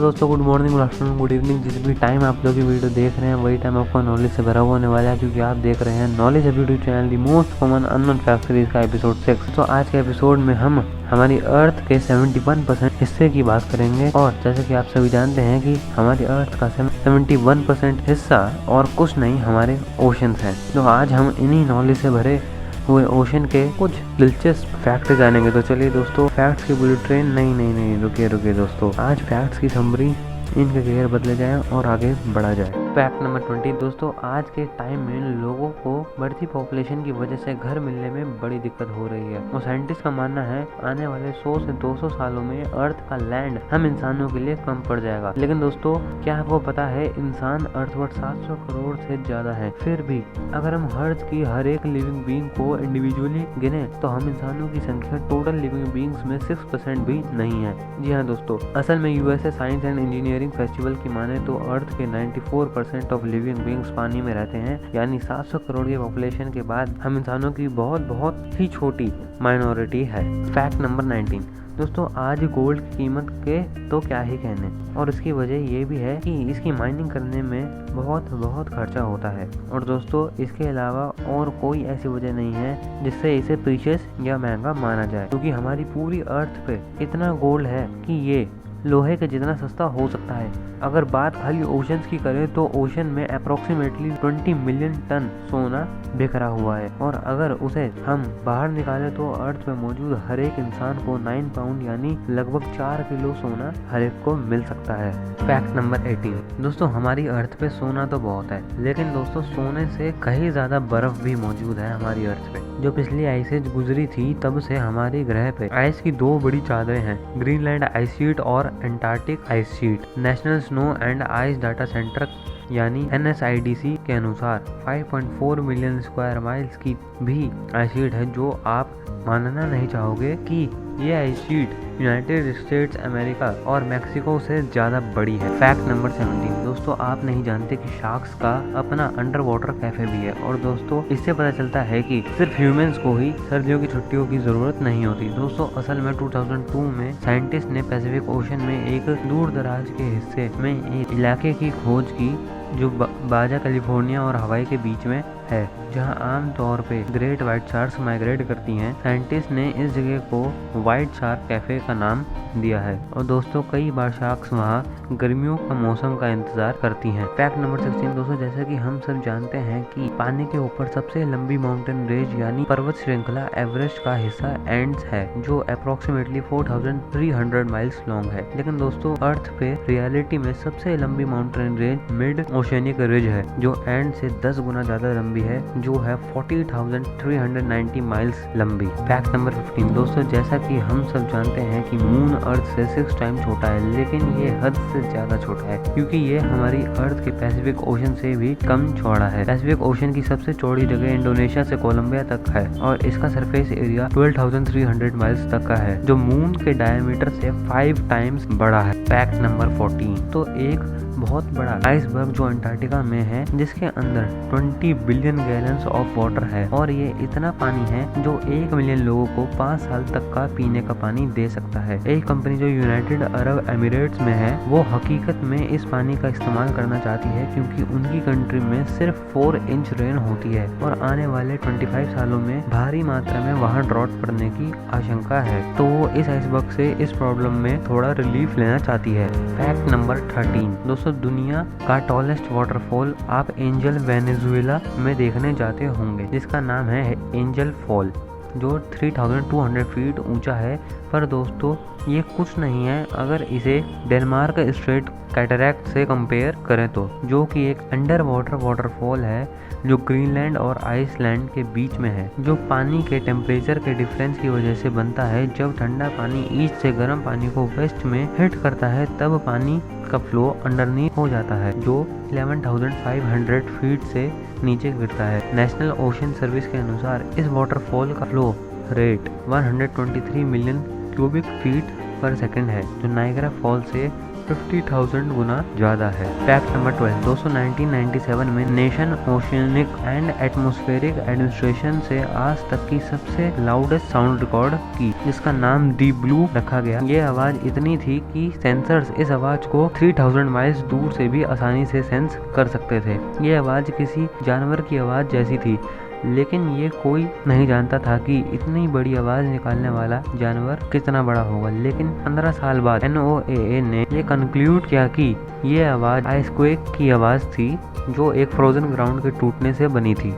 दोस्तों, good morning, good afternoon, good evening. जिस भी टाइम आप लोग ये वीडियो देख रहे हैं वही टाइम आपका नॉलेज से भरा हुआ होने वाला है, क्योंकि आप देख रहे हैं knowledge YouTube channel the most common unknown fact series का एपिसोड 6। तो आज के एपिसोड में हम हमारी अर्थ के 71% हिस्से की बात करेंगे। और जैसे कि आप सभी जानते हैं कि हमारी अर्थ का 71% हिस्सा और कुछ नहीं हमारे ओशंस हैं। तो आज हम इन्हीं नॉलेज से भरे हुए ओशन के कुछ दिलचस्प फैक्ट जानेंगे। तो चलिए दोस्तों, फैक्ट्स की बुलेट ट्रेन नहीं रुकिए दोस्तों, आज फैक्ट्स की समरी इनके गेयर बदले जाएं और आगे बढ़ा जाए। फैक्ट नंबर 20 दोस्तों, आज के टाइम में लोगों को बढ़ती पॉपुलेशन की वजह से घर मिलने में बड़ी दिक्कत हो रही है। और साइंटिस्ट का मानना है आने वाले 100 से 200 सालों में अर्थ का लैंड हम इंसानों के लिए कम पड़ जाएगा। लेकिन दोस्तों, क्या आपको पता है इंसान अर्थ पर 700 करोड़ से ज्यादा है। फिर भी अगर हम अर्थ की हर एक लिविंग बीइंग को इंडिविजुअली गिने तो हम इंसानों की संख्या टोटल लिविंग बीइंग्स में 6% भी नहीं है। जी हाँ दोस्तों, असल में USA science and engineering festival की माने तो अर्थ के 94% ऑफ लिविंग बीइंग्स पानी में रहते हैं। यानी 700 करोड़ की पॉपुलेशन के बाद हम इंसानों की बहुत ही छोटी माइनॉरिटी है। फैक्ट नंबर 19 दोस्तों, आज गोल्ड की कीमत के तो क्या ही कहने, और इसकी वजह ये भी है कि इसकी माइनिंग करने में बहुत खर्चा होता है। और दोस्तों, इसके अलावा और कोई ऐसी वजह नहीं है जिससे इसे प्रीशियस या महंगा माना जाए, क्योंकि हमारी पूरी अर्थ पे इतना गोल्ड है कि ये लोहे के जितना सस्ता हो सकता है। अगर बात खाली ओशंस की करें तो ओशन में अप्रोक्सीमेटली 20 मिलियन टन सोना बिखरा हुआ है, और अगर उसे हम बाहर निकालें तो अर्थ में मौजूद हर एक इंसान को 9 पाउंड यानी लगभग 4 किलो सोना हर एक को मिल सकता है। फैक्ट नंबर 18 दोस्तों, हमारी अर्थ पे सोना तो बहुत है, लेकिन दोस्तों सोने से कहीं ज्यादा बर्फ भी मौजूद है हमारी अर्थ पे। जो पिछली आइस एज गुजरी थी तब से हमारे ग्रह पे आइस की 2 बड़ी चादरें हैं, ग्रीनलैंड आइस शीट और Antarctic ice sheet. National snow and ice data centre यानी NSIDC के अनुसार 5.4 मिलियन स्क्वायर माइल्स की भी आइस शीट है, जो आप मानना नहीं चाहोगे कि ये ice sheet United states America और मैक्सिको से ज्यादा बड़ी है। फैक्ट नंबर 17 दोस्तों, आप नहीं जानते कि शार्क्स का अपना अंडर वाटर कैफे भी है। और दोस्तों, इससे पता चलता है कि सिर्फ ह्यूमंस को ही सर्दियों की छुट्टियों की जरूरत नहीं होती। दोस्तों, असल में 2002 में साइंटिस्ट ने पैसिफिक ओशन में एक दूर दराज के हिस्से में एक इलाके की खोज की जो बाजा कैलिफोर्निया और हवाई के बीच में है, जहां आम तौर पे ग्रेट व्हाइट शार्क्स माइग्रेट करती हैं। साइंटिस्ट ने इस जगह को व्हाइट शार्क कैफे का नाम दिया है। और दोस्तों, कई बार शार्क्स वहां गर्मियों का मौसम का इंतजार करती हैं। फैक्ट नंबर 16 दोस्तों, जैसा कि हम सब जानते हैं कि पानी के ऊपर सबसे लंबी माउंटेन रेंज यानी पर्वत श्रृंखला एवरेस्ट का हिस्सा एंड्स है, जो अप्रोक्सीमेटली 4300 माइल्स लॉन्ग है। लेकिन दोस्तों, अर्थ पे रियलिटी में सबसे लंबी mountain range mid oceanic ridge है, जो एंड से 10 गुना ज्यादा लंबी है, जो है 40,390 माइल्स लंबी। फैक्ट नंबर 15 दोस्तों, जैसा कि हम सब जानते हैं कि मून अर्थ से 6 टाइम छोटा है, लेकिन ये हद से ज्यादा छोटा है, क्योंकि ये हमारी अर्थ के पैसिफिक ओशन से भी कम चौड़ा है। पैसिफिक ओशन की सबसे चौड़ी जगह इंडोनेशिया से कोलंबिया तक है, और इसका सरफेस एरिया 12,300 माइल्स तक का है, जो मून के डायमीटर से 5 टाइम्स बड़ा है। फैक्ट नंबर 14 तो एक बहुत बड़ा आइसबर्ग जो अंटार्कटिका में है, जिसके अंदर 20 बिलियन गैलन्स ऑफ वाटर है, और ये इतना पानी है जो 1 मिलियन लोगों को 5 साल तक का पीने का पानी दे सकता है। एक कंपनी जो यूनाइटेड अरब एमिरेट्स में है, वो हकीकत में इस पानी का इस्तेमाल करना चाहती है, क्योंकि उनकी कंट्री में सिर्फ 4 इंच रेन होती है, और आने वाले 25 सालों में भारी मात्रा में वहाँ ड्रॉट पड़ने की आशंका है। तो वो इस आइसबर्ग से इस प्रॉब्लम में थोड़ा रिलीफ लेना चाहती है। फैक्ट नंबर 13 दोस्तों, दुनिया का टॉलेस्ट वाटरफॉल आप एंजल वेनेजुएला में देखने जाते होंगे, जिसका नाम है एंजल फॉल, जो 3200 फीट ऊंचा है। पर दोस्तों, ये कुछ नहीं है अगर इसे डेनमार्क स्ट्रेट कैटरैक्ट से कंपेयर करें तो, जो कि एक अंडर वाटर वाटरफॉल है जो ग्रीनलैंड और आइसलैंड के बीच में है, जो पानी के टेम्परेचर के डिफरेंस की वजह से बनता है। जब ठंडा पानी ईस्ट से गर्म पानी को वेस्ट में हिट करता है, तब पानी का फ्लो अंडरनीथ हो जाता है, जो 11,500 फीट से नीचे गिरता है। नेशनल ओशन सर्विस के अनुसार इस वाटरफॉल का flow rate 123 million cubic feet पर सेकंड है, जो नाइग्रा फॉल से 50,000 गुना ज्यादा है। फैक्ट नंबर 12 दोस्तों 1997 में nation oceanic and atmospheric administration से आज तक की सबसे लाउडेस्ट साउंड रिकॉर्ड की, जिसका नाम डीप ब्लू रखा गया। ये आवाज इतनी थी कि सेंसर्स इस आवाज को 3000 माइल्स दूर से भी आसानी से सेंस कर सकते थे। ये आवाज किसी जानवर की आवाज जैसी थी, लेकिन ये कोई नहीं जानता था कि इतनी बड़ी आवाज निकालने वाला जानवर कितना बड़ा होगा। लेकिन 15 साल बाद NOAA ने ये कंक्लूड किया कि ये आवाज आइसक्वेक की आवाज थी, जो एक फ्रोजन ग्राउंड के टूटने से बनी थी।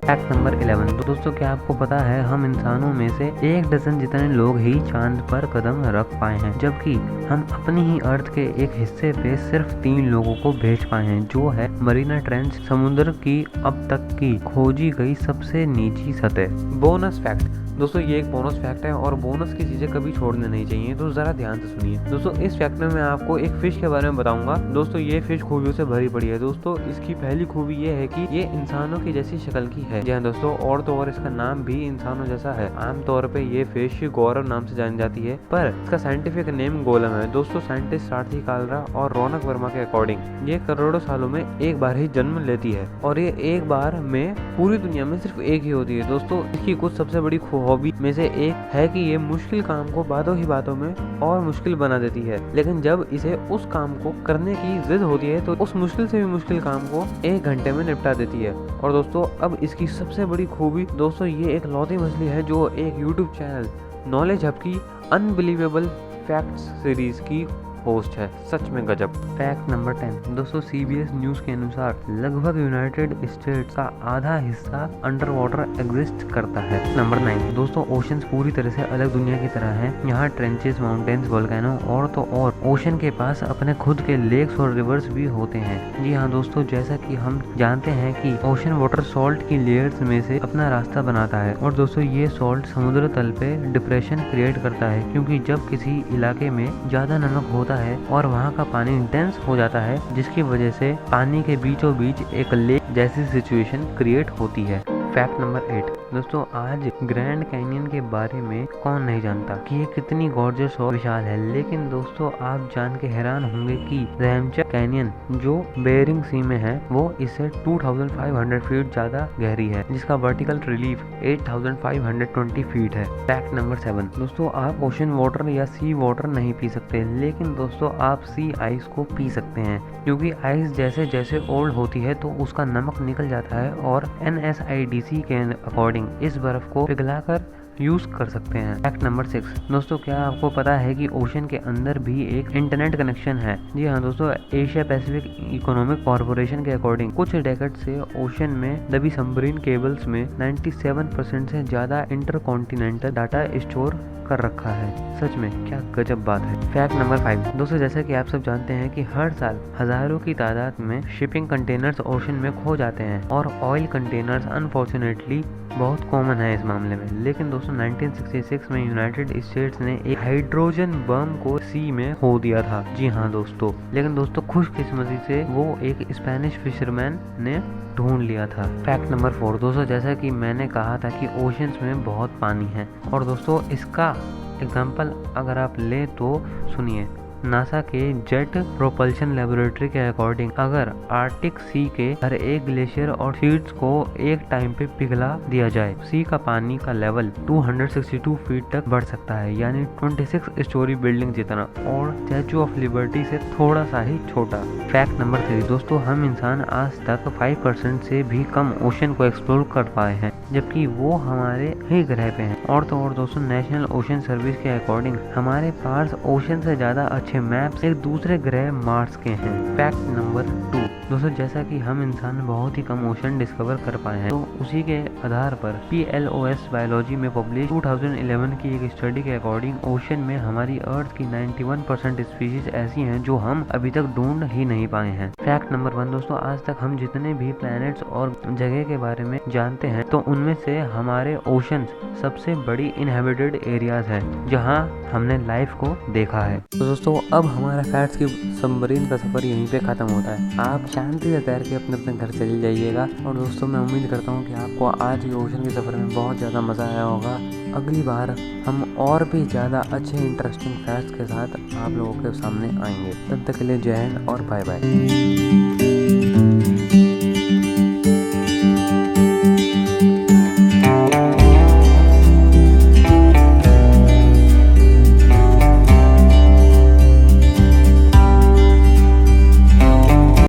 फैक्ट नंबर 11 दोस्तों क्या आपको पता है हम इंसानों में से 1 डजन जितने लोग ही चांद पर कदम रख पाए हैं, जबकि हम अपनी ही अर्थ के एक हिस्से पे सिर्फ 3 लोगों को भेज पाए हैं, जो है मरीना ट्रेंच, समुद्र की अब तक की खोजी गई सबसे नीची सतह। बोनस फैक्ट दोस्तों ये एक बोनस फैक्ट है और बोनस की चीजें कभी छोड़ने नहीं चाहिए, तो जरा ध्यान से सुनिए। दोस्तों इस फैक्ट में मैं आपको एक फिश के बारे में बताऊंगा। दोस्तों ये फिश खूबियों से भरी पड़ी है। दोस्तों इसकी पहली खूबी ये है कि ये इंसानों की जैसी शक्ल की है। जी हाँ दोस्तों, और तो और इसका नाम भी इंसानों जैसा है। आमतौर पे ये फिश गौरव नाम से जानी जाती है, पर इसका साइंटिफिक नेम गोलम है। दोस्तों साइंटिस्ट सारथी कालरा और रौनक वर्मा के अकॉर्डिंग ये करोड़ों सालों में एक बार ही जन्म लेती है, और ये एक बार में पूरी दुनिया में सिर्फ एक ही होती है। दोस्तों इसकी कुछ सबसे बड़ी हॉबी में से एक है कि ये मुश्किल काम को बातों ही बातों में और मुश्किल बना देती है, लेकिन जब इसे उस काम को करने की जिद होती है तो उस मुश्किल से भी मुश्किल काम को 1 घंटे में निपटा देती है। और दोस्तों अब इसकी सबसे बड़ी खूबी दोस्तों ये एक लौती मछली है जो एक यूट्यूब चैनल नॉलेज हब की अनबिलीवेबल फैक्ट्स सीरीज की होस्ट है। सच में गजब। फैक्ट नंबर 10 दोस्तों CBS न्यूज के अनुसार लगभग यूनाइटेड स्टेट्स का आधा हिस्सा अंडर वाटर एग्जिस्ट करता है। नंबर 9 दोस्तों ओशंस पूरी तरह से अलग दुनिया की तरह हैं। यहाँ ट्रेंचेस, माउंटेन्स, वोल्केनो और तो और ओशन के पास अपने खुद के लेक्स और रिवर्स भी होते हैं। जी हाँ दोस्तों, जैसा कि हम जानते हैं कि ओशन वाटर सॉल्ट की लेयर्स में से अपना रास्ता बनाता है, और दोस्तों ये सॉल्ट समुद्र तल पे डिप्रेशन क्रिएट करता है, क्योंकि जब किसी इलाके में ज्यादा नमक होता है और वहाँ का पानी इंटेंस हो जाता है, जिसकी वजह से पानी के बीचों बीच एक लेक जैसी सिचुएशन क्रिएट होती है। फैक्ट नंबर 8 दोस्तों आज ग्रैंड कैनियन के बारे में कौन नहीं जानता कि ये कितनी गॉर्जियस और विशाल है, लेकिन दोस्तों आप जान के हैरान होंगे कि रैमचर कैनियन जो बेरिंग सी में है वो इससे 2500 फीट ज्यादा गहरी है, जिसका वर्टिकल रिलीफ 8520 फीट है। फैक्ट नंबर 7 दोस्तों आप ओशन वाटर या सी वाटर नहीं पी सकते, लेकिन दोस्तों आप सी आइस को पी सकते हैं, क्योंकि आइस जैसे जैसे ओल्ड होती है तो उसका नमक निकल जाता है, और NSIDC के अकॉर्डिंग इस बर्फ को पिघलाकर यूज कर सकते हैं। फैक्ट नंबर 6 दोस्तों क्या आपको पता है कि ओशन के अंदर भी एक इंटरनेट कनेक्शन है? जी हाँ दोस्तों, एशिया पैसिफिक इकोनॉमिक कॉर्पोरेशन के अकॉर्डिंग कुछ डेकेड से ओशन में दबी सबमरीन केबल्स में 97% से ज्यादा इंटरकॉन्टिनेंटल डाटा स्टोर कर रखा है। सच में क्या गजब बात है। फैक्ट नंबर 5 दोस्तों जैसा कि आप सब जानते हैं कि हर साल हजारों की तादाद में शिपिंग कंटेनर्स ओशन में खो जाते हैं, और ऑयल कंटेनर्स अनफॉर्चुनेटली बहुत कॉमन है इस मामले में। लेकिन दोस्तों 1966 में यूनाइटेड स्टेट्स ने एक हाइड्रोजन बम को सी में खो दिया था। जी हाँ दोस्तों, लेकिन दोस्तों खुशकिस्मती से वो एक स्पेनिश फिशरमैन ने ढूंढ लिया था। फैक्ट नंबर 4 दोस्तों जैसा कि मैंने कहा था कि ओशंस में बहुत पानी है, और दोस्तों इसका एग्जाम्पल अगर आप ले तो सुनिए। नासा के जेट प्रोपल्शन लेबोरेटरी के अकॉर्डिंग अगर आर्टिक सी के हर एक ग्लेशियर और शीट्स को एक टाइम पे पिघला दिया जाए, सी का पानी का लेवल 262 फीट तक बढ़ सकता है, यानी 26 स्टोरी बिल्डिंग जितना, और स्टैचू ऑफ लिबर्टी से थोड़ा सा ही छोटा। फैक्ट नंबर 3 दोस्तों हम इंसान आज तक 5% से भी कम ओशन को एक्सप्लोर कर पाए हैं, जबकि वो हमारे ही ग्रह पे हैं। और तो और दोस्तों नेशनल ओशन सर्विस के अकॉर्डिंग हमारे पास ओशन से ज्यादा अच्छे मैप्स एक दूसरे ग्रह मार्स के हैं। फैक्ट नंबर 2 दोस्तों जैसा कि हम इंसान बहुत ही कम ओशन डिस्कवर कर पाए हैं, तो उसी के आधार पर PLOS बायोलॉजी में पब्लिश 2011 की एक स्टडी के अकॉर्डिंग ओशन में हमारी अर्थ की 91% स्पीशीज ऐसी हैं जो हम अभी तक ढूंढ ही नहीं पाए हैं। फैक्ट नंबर 1 दोस्तों आज तक हम जितने भी प्लैनेट्स और जगह के बारे में जानते हैं, तो उनमें से हमारे ओशन सबसे बड़ी इनहेबिटेड एरियाज है जहाँ हमने लाइफ को देखा है। तो दोस्तों तो अब हमारा फैट्स की सबमरीन का सफ़र यहीं पे ख़त्म होता है। आप शांति से तैर के अपने अपने घर चले जाइएगा। और दोस्तों मैं उम्मीद करता हूँ कि आपको आज के ओशन के सफ़र में बहुत ज़्यादा मज़ा आया होगा। अगली बार हम और भी ज़्यादा अच्छे इंटरेस्टिंग फैक्ट्स के साथ आप लोगों के सामने आएंगे। तब तक के लिए जय हिंद और बाय बाय।